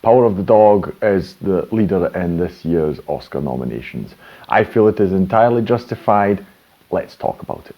Power of the Dog is the leader in this year's Oscar nominations. I feel it is entirely justified. Let's talk about it.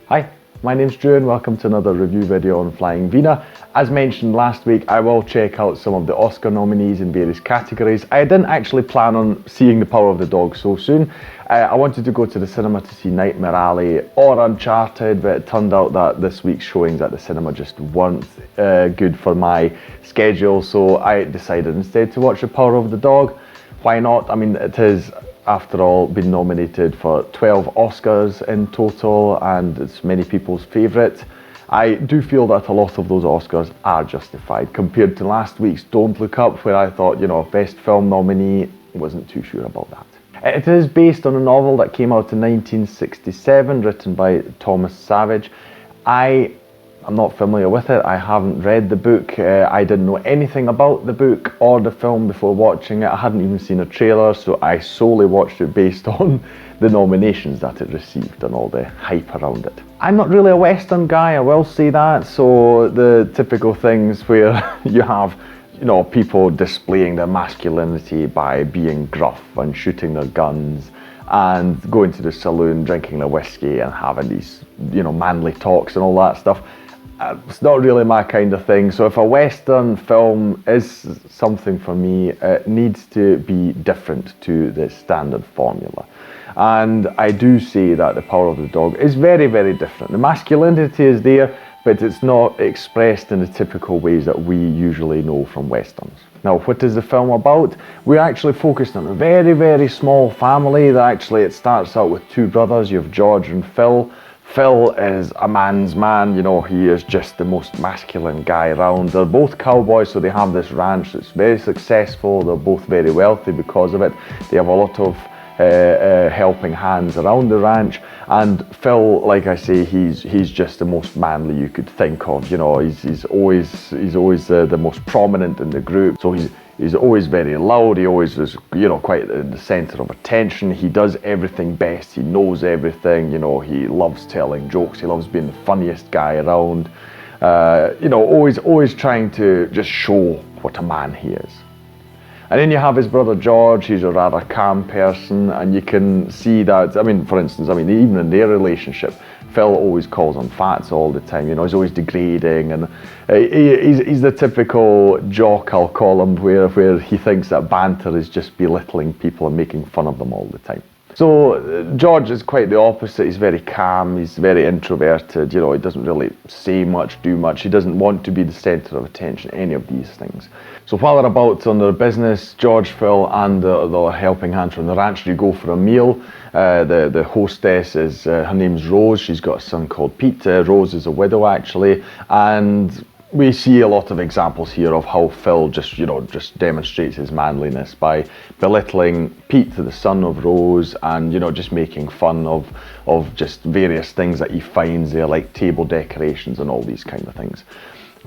Hi, my name's Drew and welcome to another review video on Flying Wiener. As mentioned last week, I will check out some of the Oscar nominees in various categories. I didn't actually plan on seeing The Power of the Dog so soon. I wanted to go to the cinema to see Nightmare Alley or Uncharted, but it turned out that this week's showings at the cinema just weren't good for my schedule, so I decided instead to watch The Power of the Dog. Why not? I mean, it is, after all, been nominated for 12 Oscars in total, and it's many people's favourite. I do feel that a lot of those Oscars are justified compared to last week's Don't Look Up, where I thought, Best Film nominee, wasn't too sure about that. It is based on a novel that came out in 1967, written by Thomas Savage. I'm not familiar with it. I haven't read the book. I didn't know anything about the book or the film before watching it. I hadn't even seen a trailer, so I solely watched it based on the nominations that it received and all the hype around it. I'm not really a Western guy, I will say that, so the typical things where you have people displaying their masculinity by being gruff and shooting their guns and going to the saloon, drinking their whiskey and having these, manly talks and all that stuff. It's not really my kind of thing. So if a Western film is something for me, it needs to be different to the standard formula. And I do say that The Power of the Dog is very, very different. The masculinity is there, but it's not expressed in the typical ways that we usually know from Westerns. Now, what is the film about? We're actually focused on a very, very small family. It starts out with two brothers. You have George and Phil. Phil is a man's man, he is just the most masculine guy around. They're both cowboys, so they have this ranch that's very successful. They're both very wealthy because of it. They have a lot of helping hands around the ranch, and Phil, like I say, he's just the most manly you could think of. He's always the most prominent in the group, so he's always very loud. He always is quite the center of attention. He does everything best. He knows everything. He loves telling jokes. He loves being the funniest guy around. Always trying to just show what a man he is. And then you have his brother George. He's a rather calm person, and you can see that, for instance, even in their relationship, Phil always calls him fats all the time, he's always degrading, and he's the typical jock, I'll call him, where he thinks that banter is just belittling people and making fun of them all the time. So George is quite the opposite. He's very calm, he's very introverted, he doesn't really say much, do much. He doesn't want to be the centre of attention, any of these things. So while they're about on their business, George, Phil and the helping hand from the ranch, you go for a meal. The hostess is, her name's Rose. She's got a son called Pete. Rose is a widow actually, and we see a lot of examples here of how Phil just demonstrates his manliness by belittling Pete, the son of Rose, and just making fun of just various things that he finds there, like table decorations and all these kind of things.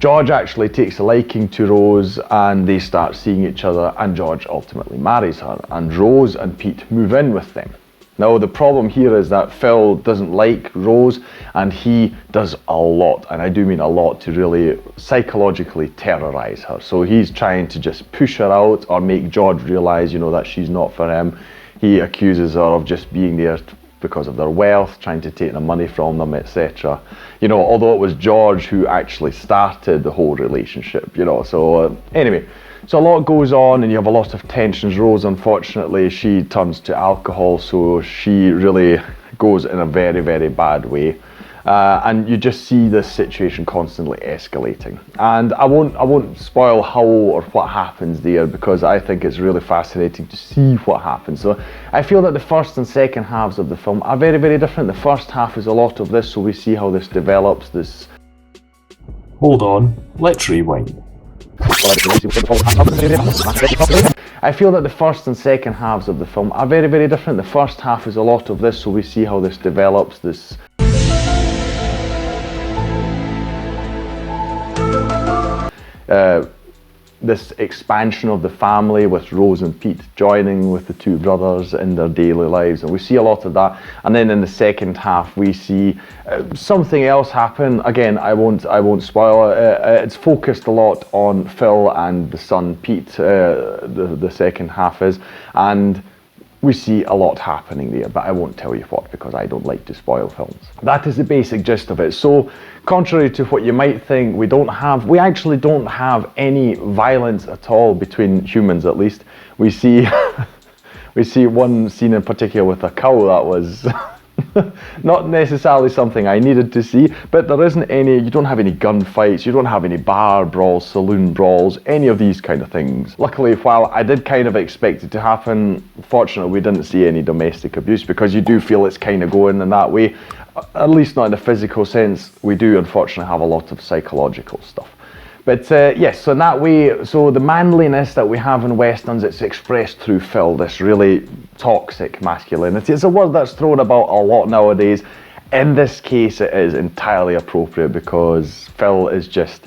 George actually takes a liking to Rose, and they start seeing each other, and George ultimately marries her, and Rose and Pete move in with them. Now, the problem here is that Phil doesn't like Rose, and he does a lot, and I do mean a lot, to really psychologically terrorize her. So he's trying to just push her out or make George realize, that she's not for him. He accuses her of just being there because of their wealth, trying to take the money from them, etc. Although it was George who actually started the whole relationship, anyway. So a lot goes on, and you have a lot of tensions. Rose, unfortunately, she turns to alcohol, so she really goes in a very, very bad way. And you just see this situation constantly escalating. And I won't spoil how or what happens there, because I think it's really fascinating to see what happens. So I feel that the first and second halves of the film are very, very different. The first half is a lot of this, so we see how this develops. Hold on, let's rewind. I feel that the first and second halves of the film are very, very different. The first half is a lot of this, so we see how this develops. this expansion of the family with Rose and Pete joining with the two brothers in their daily lives, and we see a lot of that. And then in the second half we see something else happen. Again, I won't spoil it. It's focused a lot on Phil and the son Pete, the second half is, and we see a lot happening there, but I won't tell you what because I don't like to spoil films. That is the basic gist of it. So contrary to what you might think, we actually don't have any violence at all between humans, at least. We see we see one scene in particular with a cow that was not necessarily something I needed to see, but there isn't any, you don't have any gunfights, you don't have any bar brawls, saloon brawls, any of these kind of things. Luckily, while I did kind of expect it to happen, fortunately we didn't see any domestic abuse, because you do feel it's kind of going in that way, at least not in a physical sense. We do unfortunately have a lot of psychological stuff. But yes, so in that way, so the manliness that we have in Westerns, it's expressed through Phil, this really toxic masculinity. It's a word that's thrown about a lot nowadays. In this case, it is entirely appropriate because Phil is just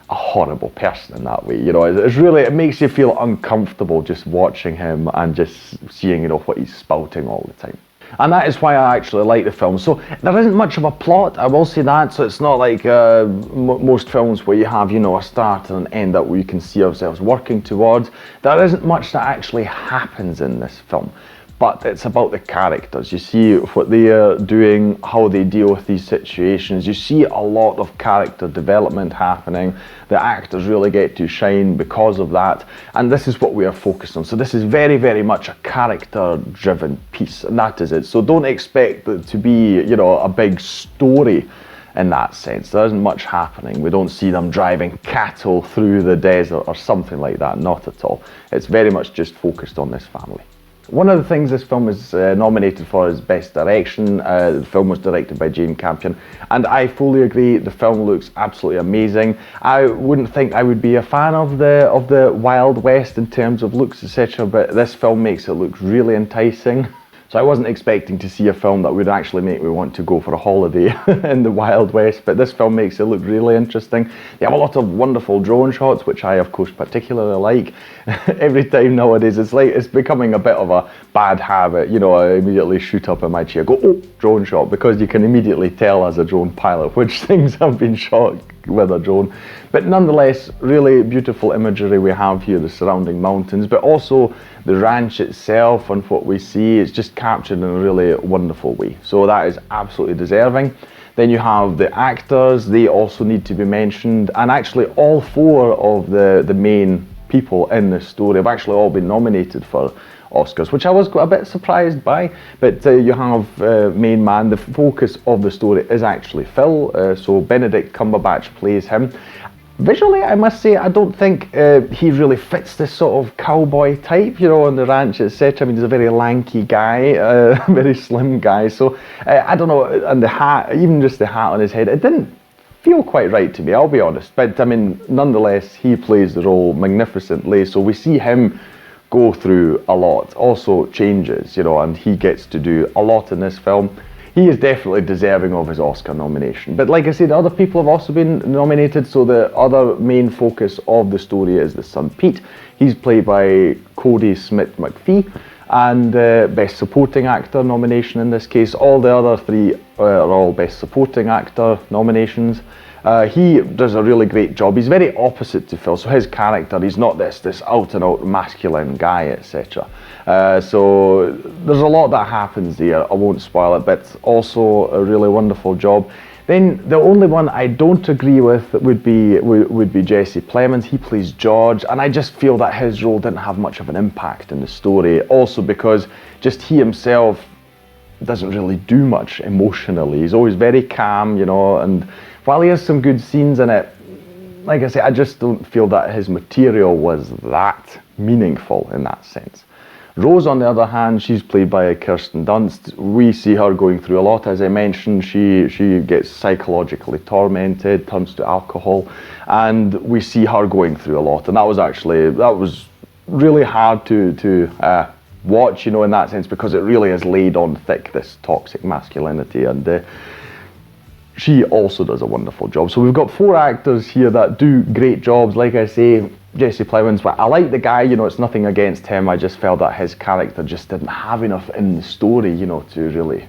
a horrible person in that way. You know, it's really, it makes you feel uncomfortable just watching him and just seeing, you know, what he's spouting all the time. And that is why I actually like the film. So there isn't much of a plot, I will say that. So it's not like most films where you have, you know, a start and an end that we can see ourselves working towards. There isn't much that actually happens in this film. But it's about the characters. You see what they are doing, how they deal with these situations. You see a lot of character development happening. The actors really get to shine because of that. And this is what we are focused on. So this is very, very much a character-driven piece, and that is it. So don't expect it to be, you know, a big story in that sense. There isn't much happening. We don't see them driving cattle through the desert or something like that, not at all. It's very much just focused on this family. One of the things this film is nominated for is Best Direction. The film was directed by Jane Campion, and I fully agree, the film looks absolutely amazing. I wouldn't think I would be a fan of the Wild West in terms of looks, etc., but this film makes it look really enticing. So I wasn't expecting to see a film that would actually make me want to go for a holiday in the Wild West, but this film makes it look really interesting. They have a lot of wonderful drone shots, which I of course particularly like. Every time nowadays it's becoming a bit of a bad habit, you know, I immediately shoot up in my chair, go, oh, drone shot, because you can immediately tell as a drone pilot which things have been shot with a drone. But nonetheless, really beautiful imagery we have here, the surrounding mountains, but also the ranch itself and what we see is just captured in a really wonderful way. So that is absolutely deserving. Then you have the actors, they also need to be mentioned, and actually all four of the main people in this story have actually all been nominated for Oscars, which I was a bit surprised by. But you have main man, the focus of the story is actually Phil, so Benedict Cumberbatch plays him. Visually, I must say, I don't think he really fits this sort of cowboy type, you know, on the ranch, etc. I mean, he's a very lanky guy, very slim guy, so I don't know, and the hat, even just the hat on his head, it didn't feel quite right to me, I'll be honest. But I mean, nonetheless, he plays the role magnificently, so we see him go through a lot, also changes, you know, and he gets to do a lot in this film. He is definitely deserving of his Oscar nomination. But like I said, other people have also been nominated, so the other main focus of the story is the son Pete. He's played by Cody Smit-McPhee, and Best Supporting Actor nomination in this case. All the other three are all Best Supporting Actor nominations. He does a really great job. He's very opposite to Phil, so his character, he's not this out and out masculine guy, etc. So there's a lot that happens there. I won't spoil it, but also a really wonderful job. Then the only one I don't agree with would be Jesse Plemons. He plays George, and I just feel that his role didn't have much of an impact in the story. Also because just he himself doesn't really do much emotionally. He's always very calm, you know, and while he has some good scenes in it, like I say, I just don't feel that his material was that meaningful in that sense. Rose, on the other hand, she's played by Kirsten Dunst. We see her going through a lot. As I mentioned, she gets psychologically tormented, turns to alcohol, and we see her going through a lot. And that was really hard to watch, you know, in that sense, because it really is laid on thick, this toxic masculinity. And she also does a wonderful job. So we've got 4 actors here that do great jobs. Like I say, Jesse Plemons, but I like the guy, you know, it's nothing against him. I just felt that his character just didn't have enough in the story, you know, to really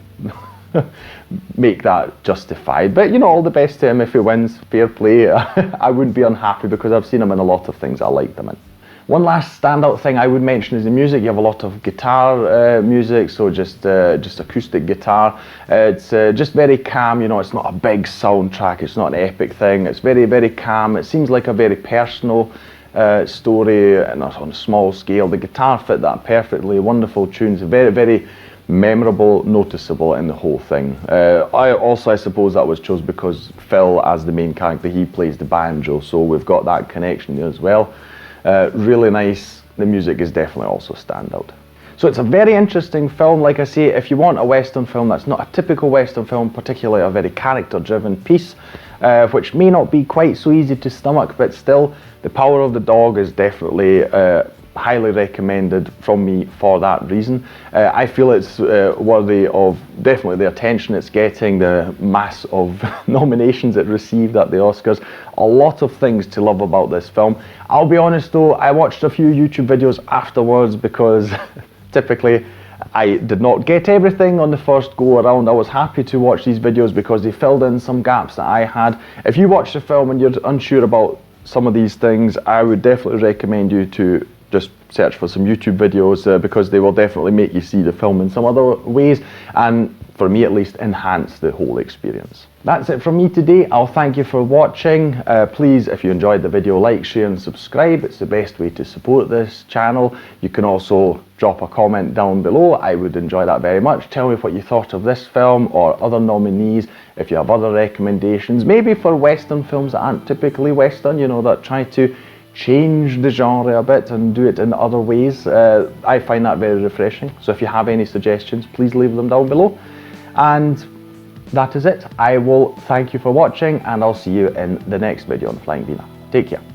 make that justified. But, you know, all the best to him if he wins, fair play. I wouldn't be unhappy because I've seen him in a lot of things I liked him in. One last standout thing I would mention is the music. You have a lot of guitar music, so just acoustic guitar. It's just very calm, you know, it's not a big soundtrack, it's not an epic thing. It's very, very calm. It seems like a very personal story and on a small scale. The guitar fit that perfectly, wonderful tunes, very, very memorable, noticeable in the whole thing. I suppose that was chosen because Phil, as the main character, he plays the banjo, so we've got that connection there as well. Really nice. The music is definitely also a standout. So it's a very interesting film. Like I say, if you want a Western film that's not a typical Western film, particularly a very character-driven piece, which may not be quite so easy to stomach, but still, The Power of the Dog is definitely highly recommended from me for that reason. I feel it's worthy of definitely the attention it's getting, the mass of nominations it received at the Oscars. A lot of things to love about this film. I'll be honest though, I watched a few YouTube videos afterwards because typically I did not get everything on the first go around. I was happy to watch these videos because they filled in some gaps that I had. If you watch the film and you're unsure about some of these things, I would definitely recommend you to just search for some YouTube videos because they will definitely make you see the film in some other ways, and for me at least, enhance the whole experience. That's it from me today. I'll thank you for watching. Please, if you enjoyed the video, like, share and subscribe. It's the best way to support this channel. You can also drop a comment down below. I would enjoy that very much. Tell me what you thought of this film or other nominees. If you have other recommendations, maybe for Western films that aren't typically Western, you know, that try to change the genre a bit and do it in other ways. I find that very refreshing. So if you have any suggestions, please leave them down below. And that is it. I will thank you for watching, and I'll see you in the next video on Flying Wiener. Take care.